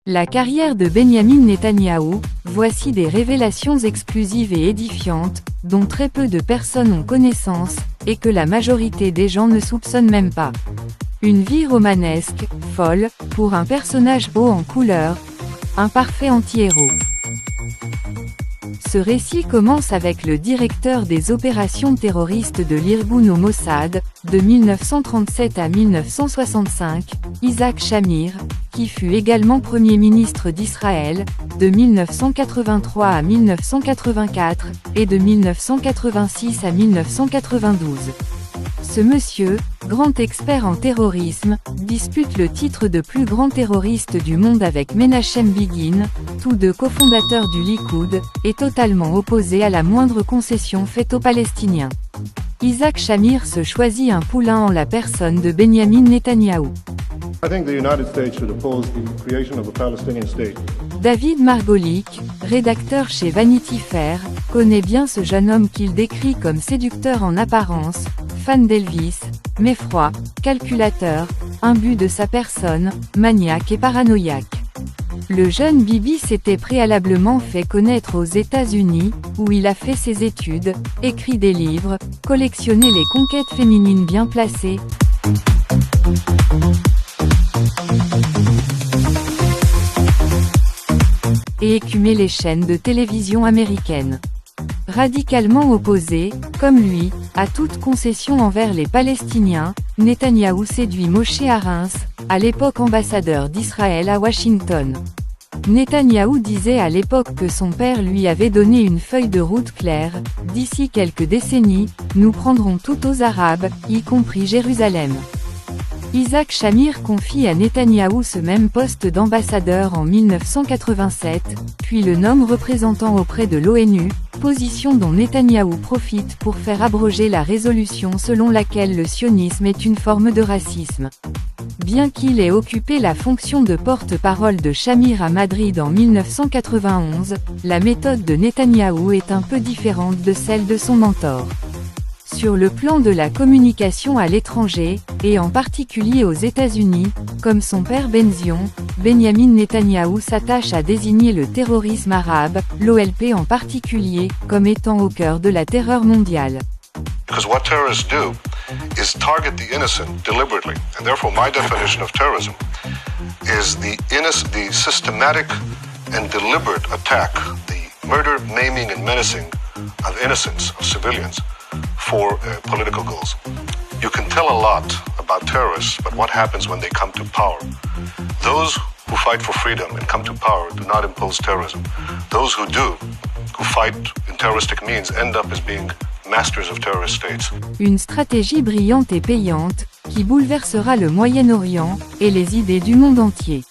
La carrière de Benyamin Netanyahou, voici des révélations exclusives et édifiantes, dont très peu de personnes ont connaissance, et que la majorité des gens ne soupçonnent même pas. Une vie romanesque, folle, pour un personnage haut en couleur, un parfait anti-héros. Ce récit commence avec le directeur des opérations terroristes de l'Irgun au Mossad, de 1937 à 1965, Isaac Shamir, qui fut également Premier ministre d'Israël, de 1983 à 1984, et de 1986 à 1992. Ce monsieur, grand expert en terrorisme, dispute le titre de plus grand terroriste du monde avec Menachem Begin, tous deux cofondateurs du Likoud, et totalement opposé à la moindre concession faite aux Palestiniens. Isaac Shamir se choisit un poulain en la personne de Benyamin Netanyahou. David Margolick, rédacteur chez Vanity Fair, connaît bien ce jeune homme qu'il décrit comme séducteur en apparence, fan d'Elvis, mais froid, calculateur, imbu de sa personne, maniaque et paranoïaque. Le jeune Bibi s'était préalablement fait connaître aux États-Unis, où il a fait ses études, écrit des livres, collectionné les conquêtes féminines bien placées, et écumé les chaînes de télévision américaines. Radicalement opposé, comme lui, à toute concession envers les Palestiniens, Netanyahou séduit Moshe Arens, à l'époque ambassadeur d'Israël à Washington. Netanyahou disait à l'époque que son père lui avait donné une feuille de route claire, d'ici quelques décennies, nous prendrons tout aux Arabes, y compris Jérusalem. Isaac Shamir confie à Netanyahou ce même poste d'ambassadeur en 1987, puis le nomme représentant auprès de l'ONU, position dont Netanyahou profite pour faire abroger la résolution selon laquelle le sionisme est une forme de racisme. Bien qu'il ait occupé la fonction de porte-parole de Shamir à Madrid en 1991, la méthode de Netanyahou est un peu différente de celle de son mentor. Sur le plan de la communication à l'étranger, et en particulier aux États-Unis, comme son père Benzion, Benyamin Netanyahou s'attache à désigner le terrorisme arabe, l'OLP en particulier, comme étant au cœur de la terreur mondiale. Because what terrorists do is target the innocent deliberately, and therefore my definition of terrorism is the systematic and deliberate attack, the murder, maiming and menacing of innocents, of civilians, for political goals. You can tell a lot about terrorists, but what happens when they come to power? Those who fight for freedom and come to power do not impose terrorism. Those who do, who fight in terroristic means, end up as being masters of terrorist states. Une stratégie brillante et payante, qui bouleversera le Moyen-Orient, et les idées du monde entier.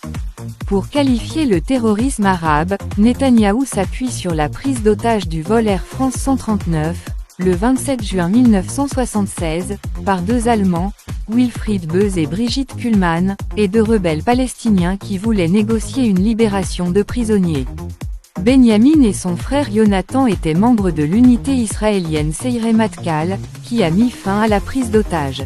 Pour qualifier le terrorisme arabe, Netanyahou s'appuie sur la prise d'otage du vol Air France 139, le 27 juin 1976, par deux Allemands, Wilfried Böse et Brigitte Kuhlmann, et deux rebelles palestiniens qui voulaient négocier une libération de prisonniers. Benyamin et son frère Yonatan étaient membres de l'unité israélienne Seiré Matkal, qui a mis fin à la prise d'otages.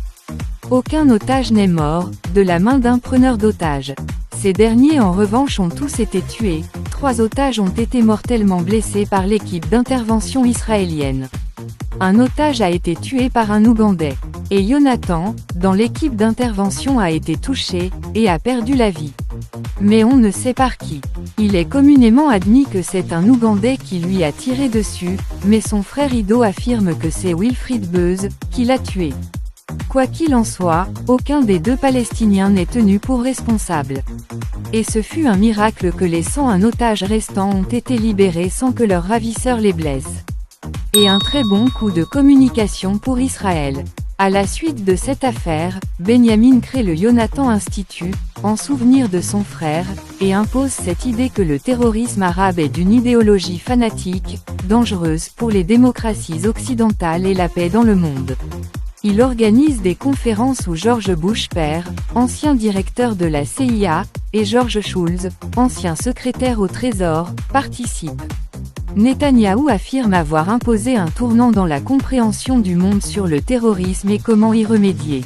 Aucun otage n'est mort, de la main d'un preneur d'otages. Ces derniers en revanche ont tous été tués, 3 otages ont été mortellement blessés par l'équipe d'intervention israélienne. Un otage a été tué par un Ougandais. Et Yonatan, dans l'équipe d'intervention a été touché, et a perdu la vie. Mais on ne sait par qui. Il est communément admis que c'est un Ougandais qui lui a tiré dessus, mais son frère Ido affirme que c'est Wilfried Böse, qui l'a tué. Quoi qu'il en soit, aucun des deux Palestiniens n'est tenu pour responsable. Et ce fut un miracle que les 101 otages restants ont été libérés sans que leur ravisseur les blesse. Et un très bon coup de communication pour Israël. À la suite de cette affaire, Benyamin crée le Yonatan Institute, en souvenir de son frère, et impose cette idée que le terrorisme arabe est d'une idéologie fanatique, dangereuse pour les démocraties occidentales et la paix dans le monde. Il organise des conférences où George Bush père, ancien directeur de la CIA, et George Shultz, ancien secrétaire au Trésor, participent. Netanyahou affirme avoir imposé un tournant dans la compréhension du monde sur le terrorisme et comment y remédier.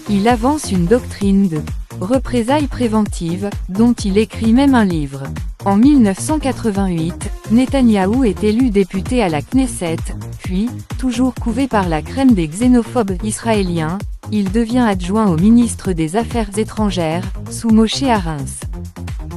Il avance une doctrine de Représailles préventives, dont il écrit même un livre. En 1988, Netanyahou est élu député à la Knesset, puis, toujours couvé par la crème des xénophobes israéliens, il devient adjoint au ministre des Affaires étrangères, sous Moshe Arens.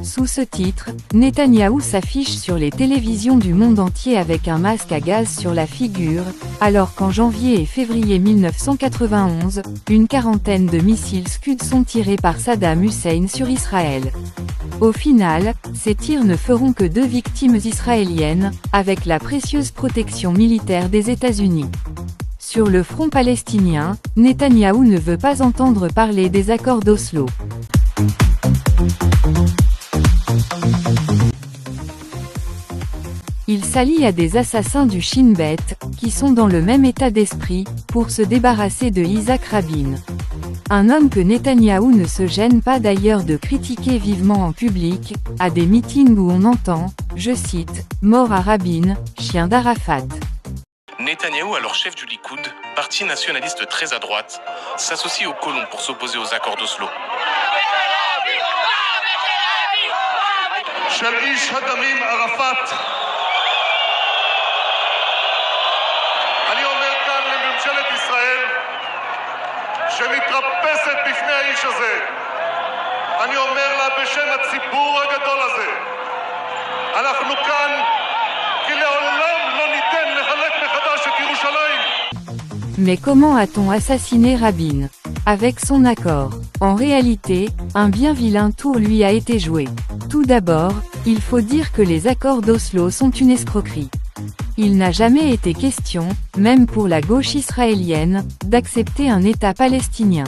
Sous ce titre, Netanyahou s'affiche sur les télévisions du monde entier avec un masque à gaz sur la figure, alors qu'en janvier et février 1991, une quarantaine de missiles Scud sont tirés par Saddam Hussein sur Israël. Au final, ces tirs ne feront que 2 victimes israéliennes, avec la précieuse protection militaire des États-Unis. Sur le front palestinien, Netanyahou ne veut pas entendre parler des accords d'Oslo. Il s'allie à des assassins du Shin Bet, qui sont dans le même état d'esprit, pour se débarrasser de Isaac Rabin. Un homme que Netanyahou ne se gêne pas d'ailleurs de critiquer vivement en public, à des meetings où on entend, je cite, « Mort à Rabin, chien d'Arafat ». Netanyahou, alors chef du Likoud, parti nationaliste très à droite, s'associe aux colons pour s'opposer aux accords d'Oslo. שמתרפסת בפני האיש הזה. אני אומר לה בשם הציבור הגדול הזה, אנחנו כאן כי לעולם לא ניתן לחלק מחדש את ירושלים. Mais comment a-t-on assassiné Rabin? Avec son accord. En réalité, un bien vilain tour lui a été joué. Tout d'abord, il faut dire que les accords d'Oslo sont une escroquerie. Il n'a jamais été question, même pour la gauche israélienne, d'accepter un État palestinien.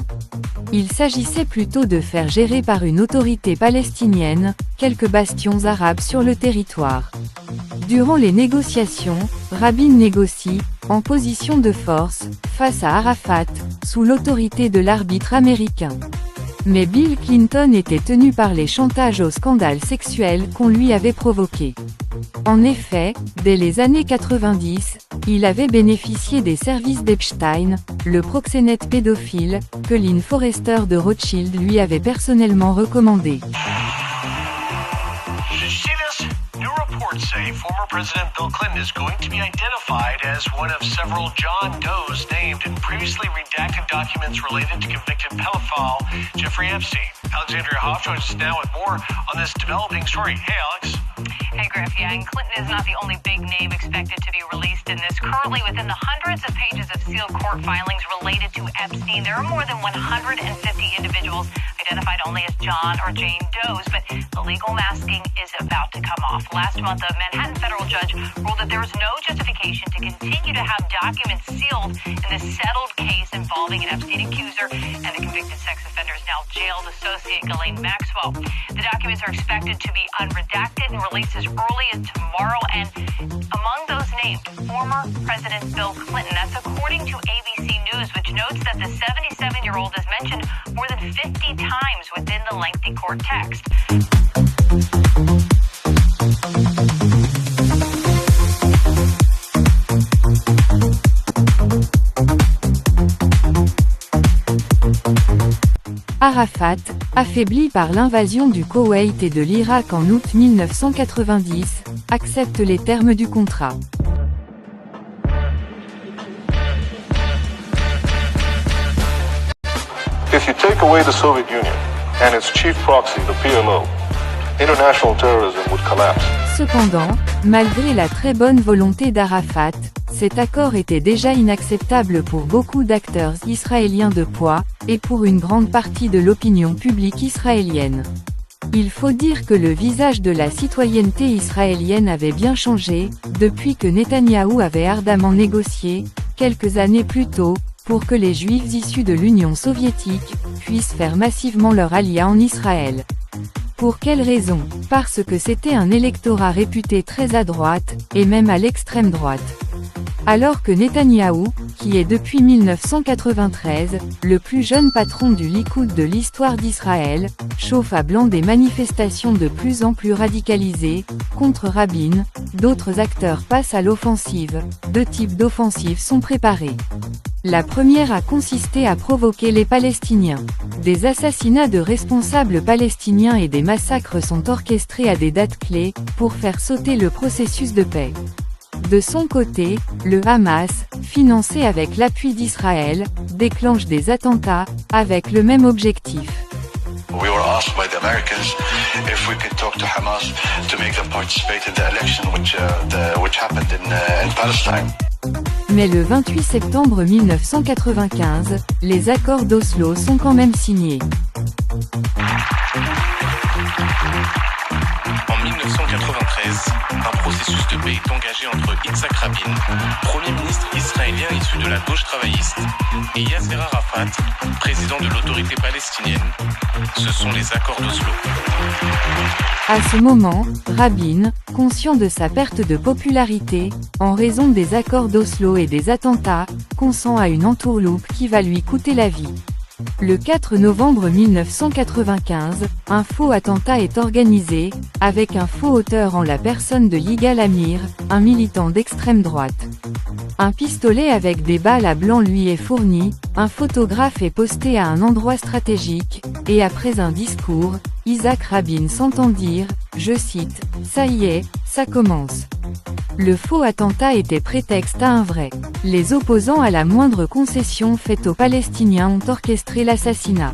Il s'agissait plutôt de faire gérer par une autorité palestinienne, quelques bastions arabes sur le territoire. Durant les négociations, Rabin négocie, en position de force, face à Arafat, sous l'autorité de l'arbitre américain. Mais Bill Clinton était tenu par les chantages au scandale sexuel qu'on lui avait provoqués. En effet, dès les années 90, il avait bénéficié des services d'Epstein, le proxénète pédophile, que Lynn Forrester de Rothschild lui avait personnellement recommandé. Say former President Bill Clinton is going to be identified as one of several John Does named in previously redacted documents related to convicted pedophile Jeffrey Epstein. Alexandria Hoff joins us now with more on this developing story. Hey, Alex. Hey, Griff. Yeah, and Clinton is not the only big name expected to be released in this. Currently, within the hundreds of pages of sealed court filings related to Epstein, there are more than 150 individuals identified only as John or Jane Does, but the legal masking is about to come off. Last month, a Manhattan federal judge ruled that there was no justification to continue to have documents sealed in the settled case involving an Epstein accuser and the convicted sex offender's now jailed associate Ghislaine Maxwell. The documents are expected to be unredacted and released as early as tomorrow, and among those named, former President Bill Clinton. That's according to ABC News, which notes that the 77-year-old is mentioned more than 50 times within the lengthy court text. Arafat, affaibli par l'invasion du Koweït et de l'Irak en août 1990, accepte les termes du contrat. If you take away the Soviet Union and its chief proxy, the PLO, international terrorism would collapse. Cependant, malgré la très bonne volonté d'Arafat, cet accord était déjà inacceptable pour beaucoup d'acteurs israéliens de poids, et pour une grande partie de l'opinion publique israélienne. Il faut dire que le visage de la citoyenneté israélienne avait bien changé, depuis que Netanyahou avait ardemment négocié, quelques années plus tôt, pour que les Juifs issus de l'Union soviétique puissent faire massivement leur alia en Israël. Pour quelle raison? Parce que c'était un électorat réputé très à droite, et même à l'extrême droite. Alors que Netanyahou, qui est depuis 1993, le plus jeune patron du Likoud de l'histoire d'Israël, chauffe à blanc des manifestations de plus en plus radicalisées, contre Rabin, d'autres acteurs passent à l'offensive, 2 types d'offensives sont préparés. La première a consisté à provoquer les Palestiniens. Des assassinats de responsables palestiniens et des massacres sont orchestrés à des dates clés, pour faire sauter le processus de paix. De son côté, le Hamas, financé avec l'appui d'Israël, déclenche des attentats, avec le même objectif. We were asked by the Americans if we could talk to Hamas to make them participate in the election which happened in Palestine. Mais le 28 septembre 1995, les accords d'Oslo sont quand même signés. En 1993, un processus de paix est engagé entre Yitzhak Rabin, premier ministre israélien issu de la gauche travailliste, et Yasser Arafat, président de l'autorité palestinienne. Ce sont les accords d'Oslo. À ce moment, Rabin, conscient de sa perte de popularité, en raison des accords d'Oslo et des attentats, consent à une entourloupe qui va lui coûter la vie. Le 4 novembre 1995, un faux attentat est organisé, avec un faux auteur en la personne de Yigal Amir, un militant d'extrême droite. Un pistolet avec des balles à blanc lui est fourni, un photographe est posté à un endroit stratégique, et après un discours, Yitzhak Rabin s'entend dire, je cite, « Ça y est, ça commence ». Le faux attentat était prétexte à un vrai. Les opposants à la moindre concession faite aux Palestiniens ont orchestré l'assassinat.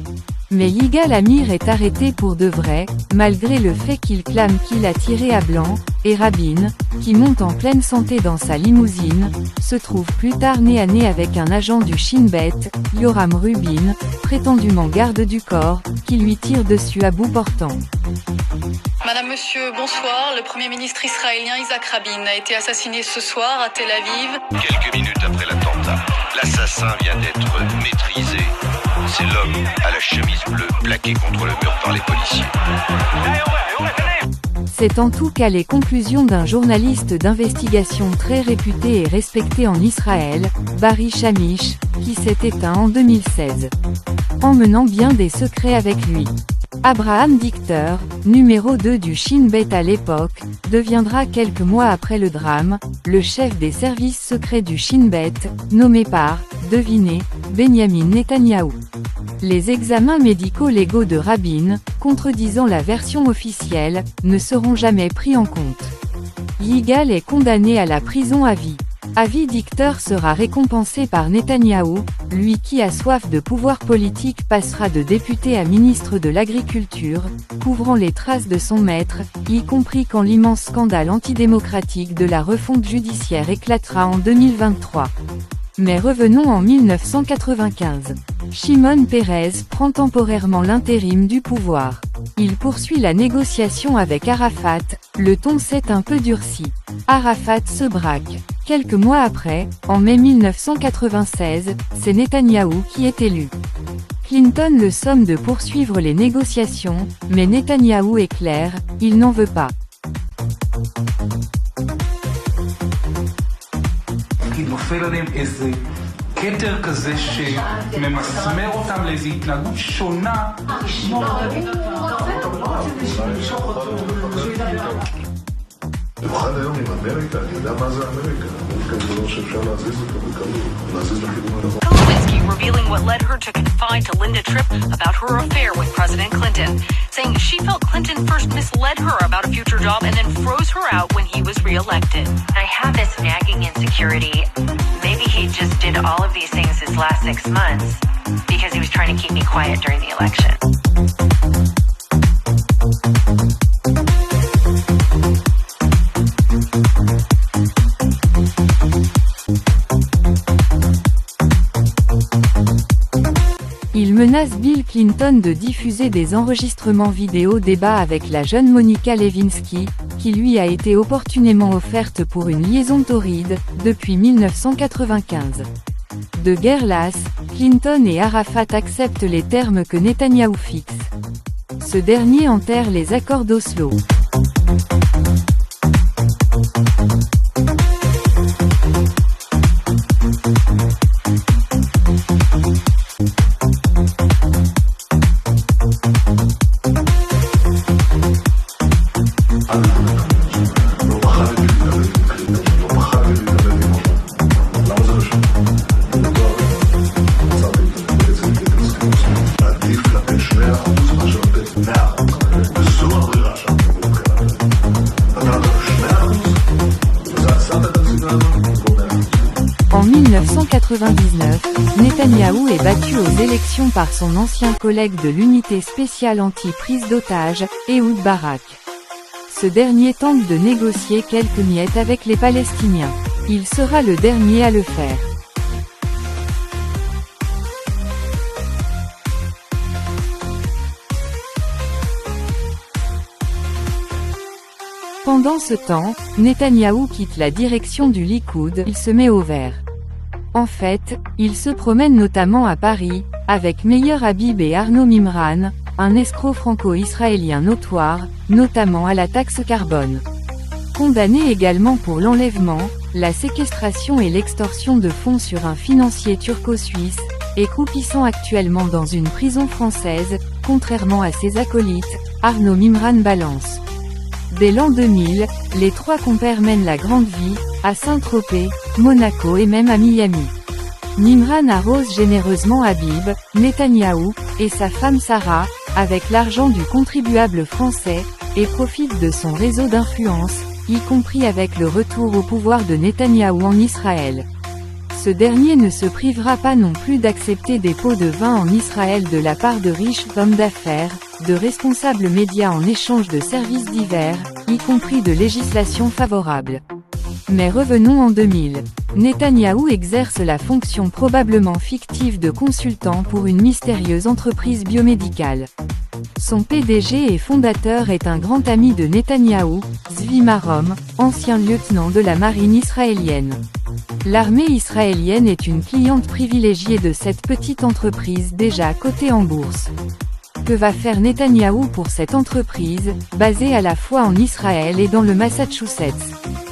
Mais Yigal Amir est arrêté pour de vrai, malgré le fait qu'il clame qu'il a tiré à blanc, et Rabin, qui monte en pleine santé dans sa limousine, se trouve plus tard nez à nez avec un agent du Shin Bet, Yoram Rubin, prétendument garde du corps, qui lui tire dessus à bout portant. Madame, Monsieur, bonsoir. Le Premier ministre israélien Yitzhak Rabin a été assassiné ce soir à Tel Aviv. Quelques minutes après l'attentat, l'assassin vient d'être maîtrisé. C'est l'homme à la chemise bleue plaqué contre le mur par les policiers. C'est en tout cas les conclusions d'un journaliste d'investigation très réputé et respecté en Israël, Barry Shamish, qui s'est éteint en 2016. Emmenant bien des secrets avec lui. Abraham Dichter, numéro 2 du Shin Bet à l'époque, deviendra quelques mois après le drame, le chef des services secrets du Shin Bet, nommé par, devinez, Benjamin Netanyahou. Les examens médico-légaux de Rabin, contredisant la version officielle, ne seront jamais pris en compte. Yigal est condamné à la prison à vie. Avi Dichter sera récompensé par Netanyahou, lui qui a soif de pouvoir politique passera de député à ministre de l'Agriculture, couvrant les traces de son maître, y compris quand l'immense scandale antidémocratique de la refonte judiciaire éclatera en 2023. Mais revenons en 1995. Shimon Peres prend temporairement l'intérim du pouvoir. Il poursuit la négociation avec Arafat, le ton s'est un peu durci. Arafat se braque. Quelques mois après, en mai 1996, c'est Netanyahou qui est élu. Clinton le somme de poursuivre les négociations, mais Netanyahou est clair, il n'en veut pas. נופל עליהם איזה כתר כזה שממסמר אותם לאיזו התנהגות שונה. במיוחד היום עם אמריקה, אני יודע מה זה אמריקה. אמריקה זה לא שאפשר להזיז אותו בקלות, להזיז לכיוון הדבר. Lewinsky revealing what led her to confide to Linda Tripp about her affair with President Clinton, saying she felt Clinton first misled her about a future job and then froze her out when he was reelected. I have this nagging insecurity. Maybe he just did all of these things his last 6 months because he was trying to keep me quiet during the election. Il menace Bill Clinton de diffuser des enregistrements vidéo débat avec la jeune Monica Lewinsky, qui lui a été opportunément offerte pour une liaison torride, depuis 1995. De guerre lasse, Clinton et Arafat acceptent les termes que Netanyahou fixe. Ce dernier enterre les accords d'Oslo. 1999, Netanyahou est battu aux élections par son ancien collègue de l'unité spéciale anti-prise d'otages, Ehud Barak. Ce dernier tente de négocier quelques miettes avec les Palestiniens. Il sera le dernier à le faire. Pendant ce temps, Netanyahou quitte la direction du Likoud, il se met au vert. En fait, il se promène notamment à Paris, avec Meir Habib et Arnaud Mimran, un escroc franco-israélien notoire, notamment à la taxe carbone. Condamné également pour l'enlèvement, la séquestration et l'extorsion de fonds sur un financier turco-suisse, et croupissant actuellement dans une prison française, contrairement à ses acolytes, Arnaud Mimran balance. Dès l'an 2000, les trois compères mènent la grande vie, à Saint-Tropez, Monaco et même à Miami. Mimran arrose généreusement Habib, Netanyahou, et sa femme Sarah, avec l'argent du contribuable français, et profite de son réseau d'influence, y compris avec le retour au pouvoir de Netanyahou en Israël. Ce dernier ne se privera pas non plus d'accepter des pots de vin en Israël de la part de riches hommes d'affaires, de responsables médias en échange de services divers, y compris de législation favorable. Mais revenons en 2000. Netanyahou exerce la fonction probablement fictive de consultant pour une mystérieuse entreprise biomédicale. Son PDG et fondateur est un grand ami de Netanyahou, Zvi Marom, ancien lieutenant de la marine israélienne. L'armée israélienne est une cliente privilégiée de cette petite entreprise déjà cotée en bourse. Que va faire Netanyahou pour cette entreprise, basée à la fois en Israël et dans le Massachusetts?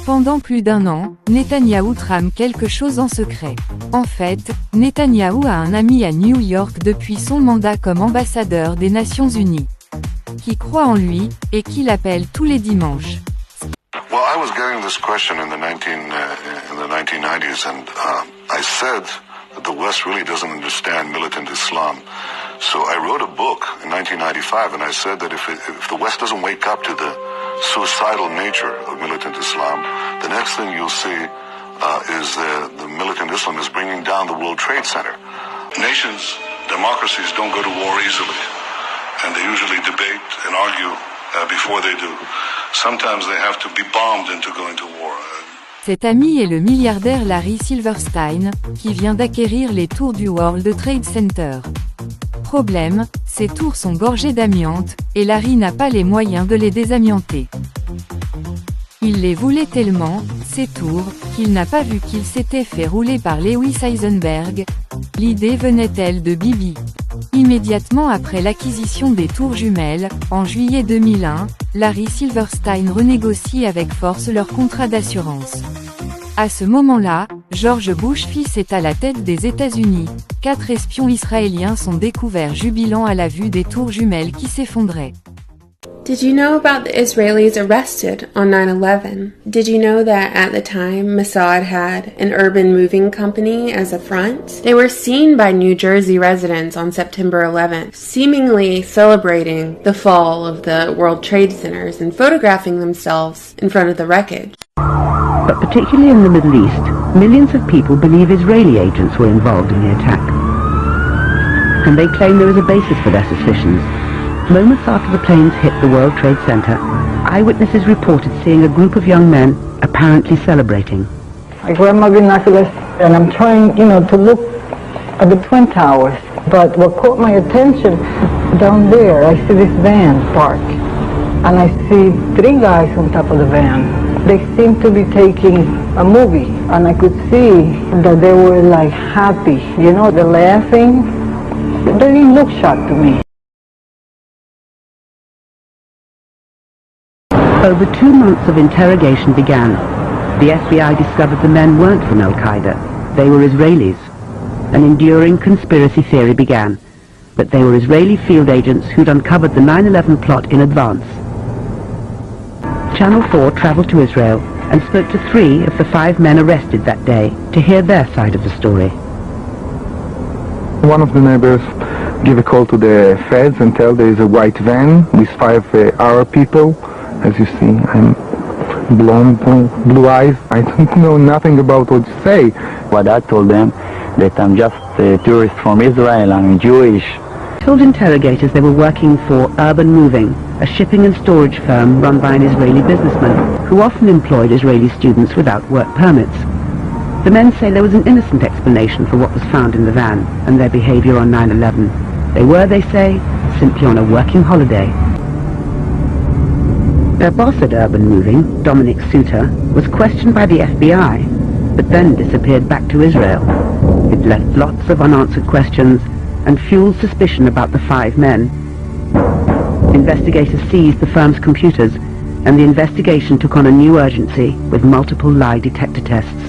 Pendant plus d'un an, Netanyahou trame quelque chose en secret. En fait, Netanyahou a un ami à New York depuis son mandat comme ambassadeur des Nations Unies, qui croit en lui, et qui l'appelle tous les dimanches. Well, I was getting this question in the 1990s, and I said that the West really doesn't understand militant Islam. So I wrote a book in 1995, and I said that if the West doesn't wake up to the suicidal nature of militant Islam, the next thing you'll see is the militant Islam is bringing down the World Trade Center. Nations, democracies don't go to war easily, and they usually debate and argue before they do. Sometimes they have to be bombed into going to war. Cet ami est le milliardaire Larry Silverstein, qui vient d'acquérir les tours du World Trade Center. Problème, ces tours sont gorgées d'amiante, et Larry n'a pas les moyens de les désamianter. Il les voulait tellement, ces tours, qu'il n'a pas vu qu'il s'était fait rouler par Lewis Eisenberg. L'idée venait-elle de Bibi? Immédiatement après l'acquisition des tours jumelles, en juillet 2001, Larry Silverstein renégocie avec force leur contrat d'assurance. À ce moment-là, George Bush fils est à la tête des États-Unis. 4 espions israéliens sont découverts jubilant à la vue des tours jumelles qui s'effondraient. Did you know about the Israelis arrested on 9/11? Did you know that at the time Mossad had an urban moving company as a front? They were seen by New Jersey residents on September 11th, seemingly celebrating the fall of the World Trade Centers and photographing themselves in front of the wreckage. But particularly in the Middle East, millions of people believe Israeli agents were involved in the attack. And they claim there is a basis for their suspicions. Moments after the planes hit the World Trade Center, eyewitnesses reported seeing a group of young men apparently celebrating. I grab my binoculars and I'm trying, to look at the Twin Towers. But what caught my attention, down there, I see this van parked. And I see 3 guys on top of the van. They seem to be taking a movie. And I could see that they were like happy. They're laughing. They didn't look shocked to me. Over 2 months of interrogation began. The FBI discovered the men weren't from Al-Qaeda. They were Israelis. An enduring conspiracy theory began, that they were Israeli field agents who'd uncovered the 9/11 plot in advance. Channel 4 traveled to Israel and spoke to 3 of the 5 men arrested that day to hear their side of the story. One of the neighbors gave a call to the feds and tell there is a white van with 5 Arab people. As you see, I'm blonde, blue eyes. I don't know nothing about what to say. What I told them, that I'm just a tourist from Israel, I'm Jewish. Told interrogators they were working for Urban Moving, a shipping and storage firm run by an Israeli businessman, who often employed Israeli students without work permits. The men say there was an innocent explanation for what was found in the van and their behavior on 9/11. They were, they say, simply on a working holiday. Their boss at Urban Moving, Dominic Suter, was questioned by the FBI, but then disappeared back to Israel. It left lots of unanswered questions and fueled suspicion about the 5 men. Investigators seized the firm's computers, and the investigation took on a new urgency with multiple lie detector tests.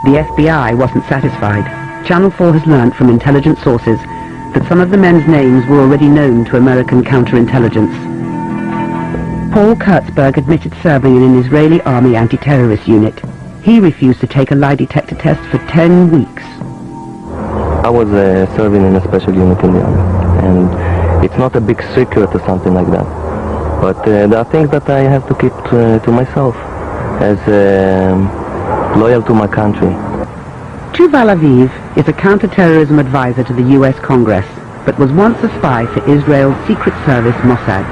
The FBI wasn't satisfied. Channel 4 has learnt from intelligence sources that some of the men's names were already known to American counterintelligence. Paul Kurtzberg admitted serving in an Israeli army anti-terrorist unit. He refused to take a lie detector test for 10 weeks. I was serving in a special unit in the army, and it's not a big secret or something like that. But there are things that I have to keep to myself, as loyal to my country. Tuval Aviv is a counterterrorism advisor to the US Congress, but was once a spy for Israel's secret service Mossad.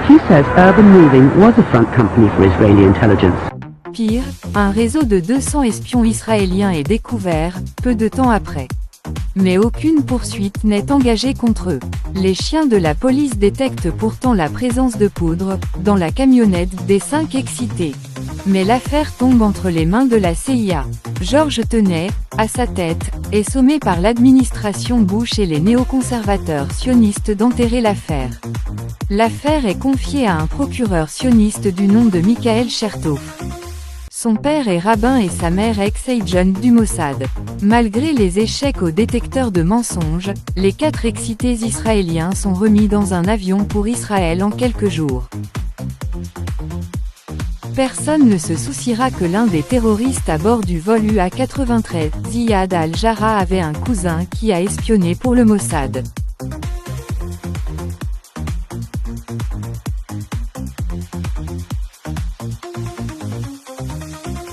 He says Urban Moving was a front company for Israeli intelligence. Pire, un réseau de 200 espions israéliens est découvert, peu de temps après. Mais aucune poursuite n'est engagée contre eux. Les chiens de la police détectent pourtant la présence de poudre dans la camionnette des 5 excités. Mais l'affaire tombe entre les mains de la CIA. George Tenet, à sa tête, est sommé par l'administration Bush et les néoconservateurs sionistes d'enterrer l'affaire. L'affaire est confiée à un procureur sioniste du nom de Michael Chertoff. Son père est rabbin et sa mère ex-agent du Mossad. Malgré les échecs au détecteur de mensonges, les 4 excités israéliens sont remis dans un avion pour Israël en quelques jours. Personne ne se souciera que l'un des terroristes à bord du vol UA-93, Ziad al-Jarrah, avait un cousin qui a espionné pour le Mossad.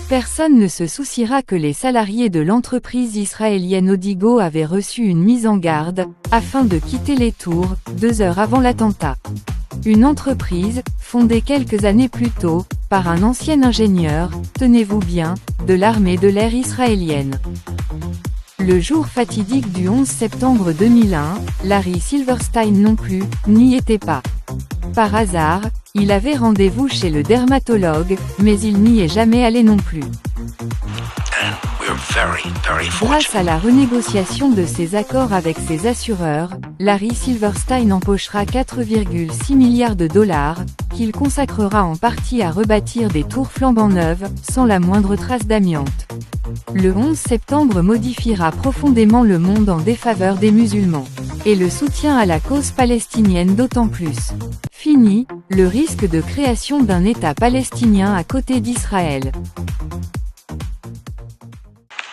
Personne ne se souciera que les salariés de l'entreprise israélienne Odigo avaient reçu une mise en garde, afin de quitter les tours, 2 heures avant l'attentat. Une entreprise, fondée quelques années plus tôt, par un ancien ingénieur, tenez-vous bien, de l'armée de l'air israélienne. Le jour fatidique du 11 septembre 2001, Larry Silverstein non plus, n'y était pas. Par hasard, il avait rendez-vous chez le dermatologue, mais il n'y est jamais allé non plus. Grâce à la renégociation de ses accords avec ses assureurs, Larry Silverstein empochera 4,6 milliards de dollars, qu'il consacrera en partie à rebâtir des tours flambant neuves, sans la moindre trace d'amiante. Le 11 septembre modifiera profondément le monde en défaveur des musulmans. Et le soutien à la cause palestinienne d'autant plus. Fini, le risque de création d'un État palestinien à côté d'Israël.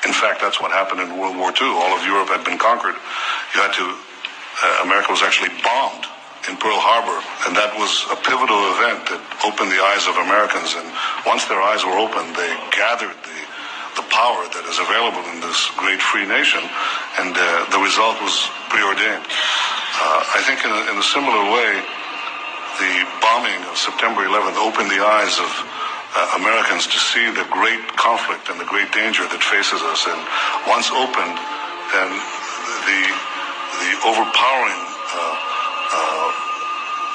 In fact, that's what happened in World War II. All of Europe had been conquered. America was actually bombed in Pearl Harbor, and that was a pivotal event that opened the eyes of Americans. And once their eyes were opened, they gathered the power that is available in this great free nation, and the result was preordained. I think in a similar way, the bombing of September 11th opened the eyes of Americans to see the great conflict and the great danger that faces us. And once opened, then the overpowering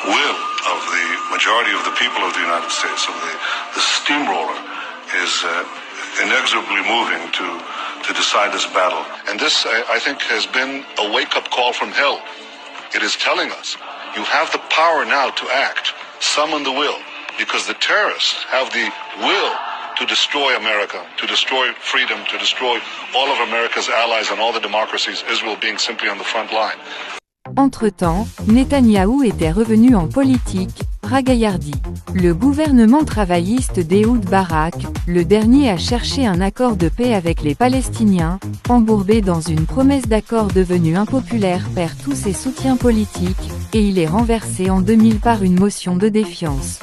will of the majority of the people of the United States, of the steamroller, is inexorably moving to decide this battle. And this, I think, has been a wake-up call from hell. It is telling us, you have the power now to act. Summon the will. Because the terrorists have the will to destroy America, to destroy freedom, to destroy all of America's allies and all the democracies, Israel being simply on the front line. Entre-temps, Netanyahou était revenu en politique, ragaillardi. Le gouvernement travailliste d'Ehud Barak, le dernier à chercher un accord de paix avec les Palestiniens, embourbé dans une promesse d'accord devenue impopulaire, perd tous ses soutiens politiques, et il est renversé en 2000 par une motion de défiance.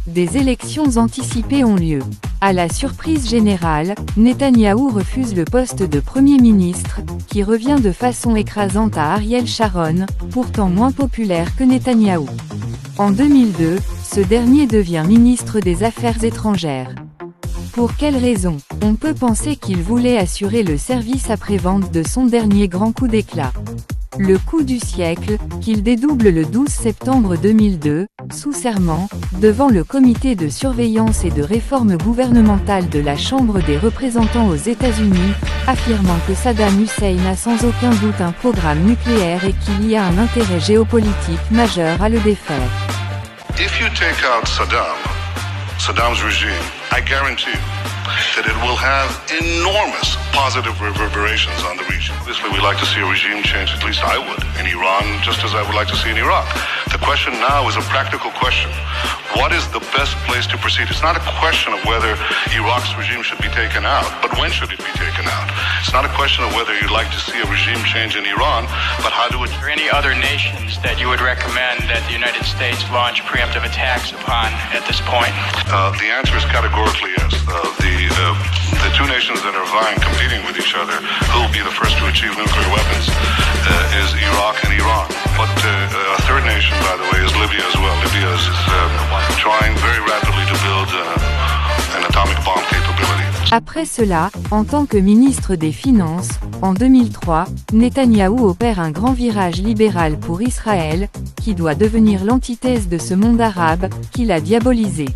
Des élections anticipées ont lieu. À la surprise générale, Netanyahou refuse le poste de Premier ministre, qui revient de façon écrasante à Ariel Sharon, pourtant moins populaire que Netanyahou. En 2002, ce dernier devient ministre des Affaires étrangères. Pour quelle raison? On peut penser qu'il voulait assurer le service après-vente de son dernier grand coup d'éclat. Le coup du siècle, qu'il dédouble le 12 septembre 2002, sous serment, devant le comité de surveillance et de réforme gouvernementale de la Chambre des représentants aux États-Unis, affirmant que Saddam Hussein a sans aucun doute un programme nucléaire et qu'il y a un intérêt géopolitique majeur à le défaire. If you take out Saddam's regime, I guarantee you that it will have enormous positive reverberations on the region. Obviously, we like to see a regime change, at least I would, in Iran, just as I would like to see in Iraq. The question now is a practical question. What is the best place to proceed? It's not a question of whether Iraq's regime should be taken out, but when should it be taken out? It's not a question of whether you'd like to see a regime change in Iran, but how to... Are there any other nations that you would recommend that the United States launch preemptive attacks upon at this point? The answer is categorically yes. The two nations that are vying, competing with each other, who will be the first to achieve nuclear weapons, is Iraq and Iran. But a third nation, by the way, is Libya as well. Libya is trying very rapidly to build an atomic bomb capability. Après cela, en tant que ministre des Finances, en 2003, Netanyahou opère un grand virage libéral pour Israël, qui doit devenir l'antithèse de ce monde arabe, qu'il a diabolisé.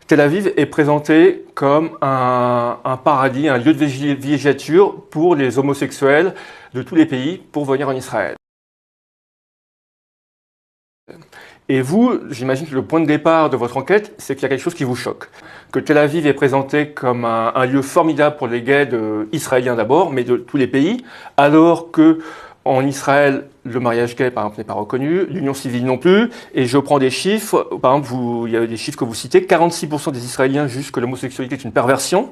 Tel Aviv est présenté comme un paradis, un lieu de villégiature pour les homosexuels de tous les pays pour venir en Israël. Et vous, j'imagine que le point de départ de votre enquête, c'est qu'il y a quelque chose qui vous choque. Que Tel Aviv est présenté comme un lieu formidable pour les gays israéliens d'abord, mais de tous les pays, alors que en Israël, le mariage gay, par exemple, n'est pas reconnu, l'union civile non plus, et je prends des chiffres, par exemple, il y a des chiffres que vous citez, 46% des Israéliens jugent que l'homosexualité est une perversion,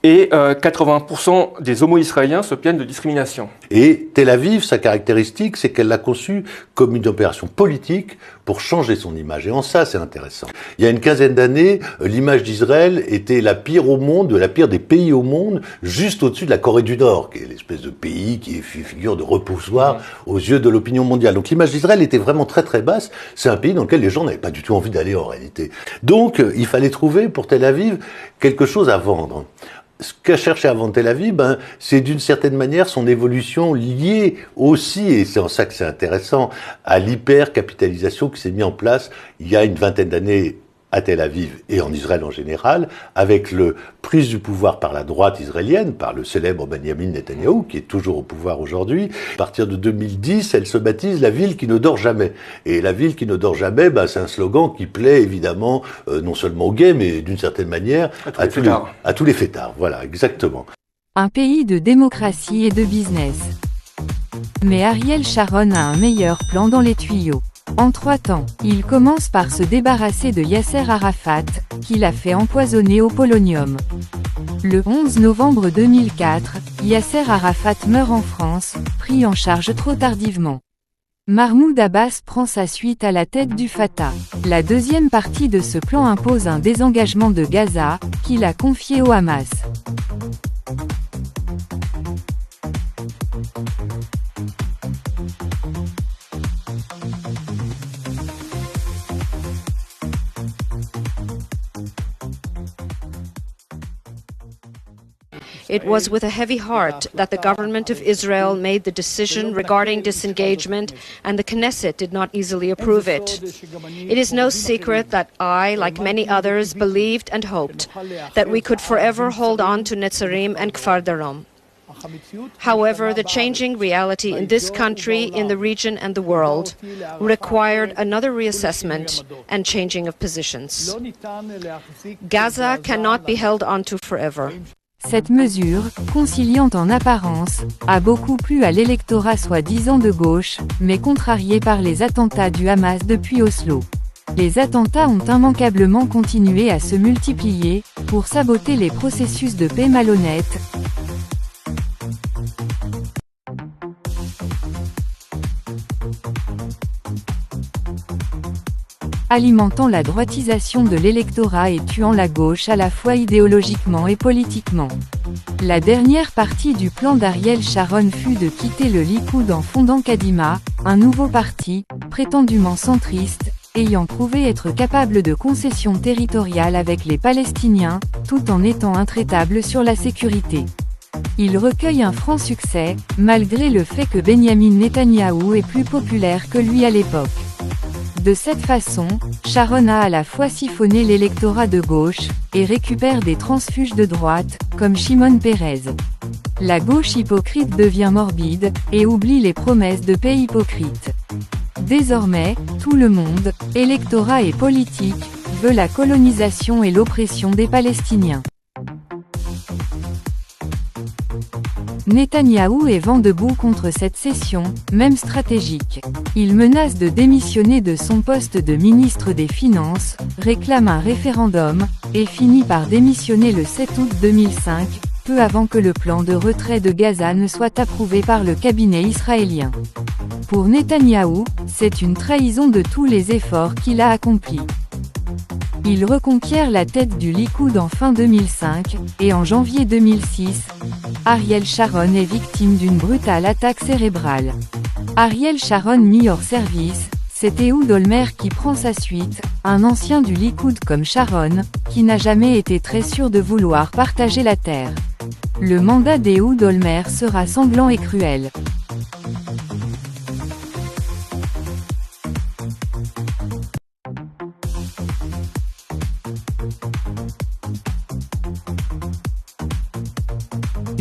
et 80% des homo-israéliens se plaignent de discrimination. Et Tel Aviv, sa caractéristique, c'est qu'elle l'a conçue comme une opération politique pour changer son image. Et en ça, c'est intéressant. Il y a une quinzaine d'années, l'image d'Israël était la pire au monde, la pire des pays au monde, juste au-dessus de la Corée du Nord, qui est l'espèce de pays qui est figure de repoussoir aux yeux de l'opinion mondiale. Donc l'image d'Israël était vraiment très très basse. C'est un pays dans lequel les gens n'avaient pas du tout envie d'aller en réalité. Donc il fallait trouver pour Tel Aviv quelque chose à vendre. Ce qu'a cherché à vendre Tel Aviv, c'est d'une certaine manière son évolution liée aussi, et c'est en ça que c'est intéressant, à l'hyper-capitalisation qui s'est mise en place il y a une vingtaine d'années à Tel Aviv et en Israël en général, avec le prise du pouvoir par la droite israélienne, par le célèbre Benjamin Netanyahou, qui est toujours au pouvoir aujourd'hui. À partir de 2010, elle se baptise la ville qui ne dort jamais. Et la ville qui ne dort jamais, c'est un slogan qui plaît évidemment non seulement aux gays, mais d'une certaine manière à tous les fêtards. Voilà, exactement. Un pays de démocratie et de business. Mais Ariel Sharon a un meilleur plan dans les tuyaux. En 3 temps, il commence par se débarrasser de Yasser Arafat, qu'il a fait empoisonner au polonium. Le 11 novembre 2004, Yasser Arafat meurt en France, pris en charge trop tardivement. Mahmoud Abbas prend sa suite à la tête du Fatah. La deuxième partie de ce plan impose un désengagement de Gaza, qu'il a confié au Hamas. It was with a heavy heart that the government of Israel made the decision regarding disengagement, and the Knesset did not easily approve it. It is no secret that I, like many others, believed and hoped that we could forever hold on to Netzarim and Kfar Darom. However, the changing reality in this country, in the region and the world required another reassessment and changing of positions. Gaza cannot be held onto forever. Cette mesure, conciliante en apparence, a beaucoup plu à l'électorat soi-disant de gauche, mais contrarié par les attentats du Hamas depuis Oslo. Les attentats ont immanquablement continué à se multiplier, pour saboter les processus de paix malhonnêtes. alimentant la droitisation de l'électorat et tuant la gauche à la fois idéologiquement et politiquement. La dernière partie du plan d'Ariel Sharon fut de quitter le Likoud en fondant Kadima, un nouveau parti, prétendument centriste, ayant prouvé être capable de concessions territoriales avec les Palestiniens, tout en étant intraitable sur la sécurité. Il recueille un franc succès, malgré le fait que Benyamin Netanyahou est plus populaire que lui à l'époque. De cette façon, Sharon a à la fois siphonné l'électorat de gauche, et récupère des transfuges de droite, comme Shimon Peres. La gauche hypocrite devient morbide, et oublie les promesses de paix hypocrites. Désormais, tout le monde, électorat et politique, veut la colonisation et l'oppression des Palestiniens. Netanyahou est vent debout contre cette cession, même stratégique. Il menace de démissionner de son poste de ministre des Finances, réclame un référendum, et finit par démissionner le 7 août 2005, peu avant que le plan de retrait de Gaza ne soit approuvé par le cabinet israélien. Pour Netanyahou, c'est une trahison de tous les efforts qu'il a accomplis. Il reconquiert la tête du Likoud en fin 2005, et en janvier 2006, Ariel Sharon est victime d'une brutale attaque cérébrale. Ariel Sharon mis hors service, c'est Ehud Olmert qui prend sa suite, un ancien du Likoud comme Sharon, qui n'a jamais été très sûr de vouloir partager la terre. Le mandat d'Ehud Olmert sera sanglant et cruel.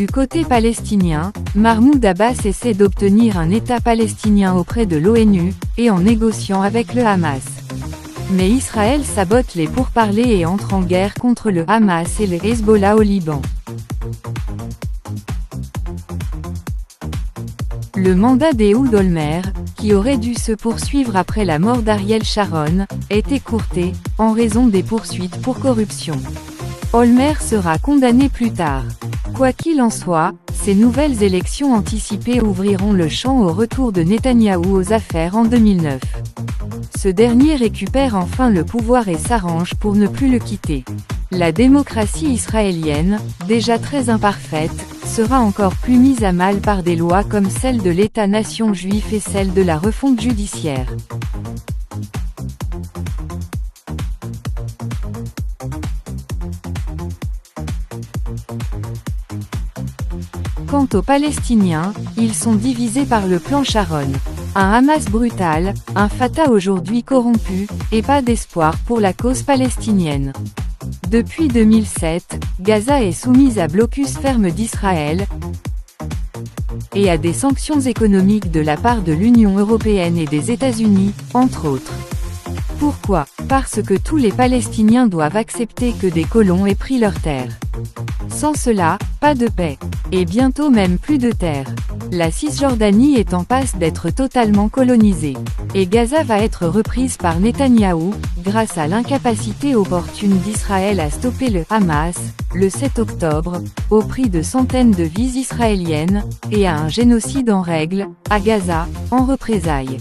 Du côté palestinien, Mahmoud Abbas essaie d'obtenir un État palestinien auprès de l'ONU, et en négociant avec le Hamas. Mais Israël sabote les pourparlers et entre en guerre contre le Hamas et le Hezbollah au Liban. Le mandat d'Ehud Olmert, qui aurait dû se poursuivre après la mort d'Ariel Sharon, est écourté, en raison des poursuites pour corruption. Olmert sera condamné plus tard. Quoi qu'il en soit, ces nouvelles élections anticipées ouvriront le champ au retour de Netanyahou aux affaires en 2009. Ce dernier récupère enfin le pouvoir et s'arrange pour ne plus le quitter. La démocratie israélienne, déjà très imparfaite, sera encore plus mise à mal par des lois comme celle de l'État-nation juif et celle de la refonte judiciaire. Quant aux Palestiniens, ils sont divisés par le plan Sharon. Un Hamas brutal, un Fatah aujourd'hui corrompu, et pas d'espoir pour la cause palestinienne. Depuis 2007, Gaza est soumise à blocus ferme d'Israël et à des sanctions économiques de la part de l'Union européenne et des États-Unis, entre autres. Pourquoi ? Parce que tous les Palestiniens doivent accepter que des colons aient pris leurs terres. Sans cela, pas de paix. Et bientôt même plus de terre. La Cisjordanie est en passe d'être totalement colonisée. Et Gaza va être reprise par Netanyahou, grâce à l'incapacité opportune d'Israël à stopper le Hamas, le 7 octobre, au prix de centaines de vies israéliennes, et à un génocide en règle, à Gaza, en représailles.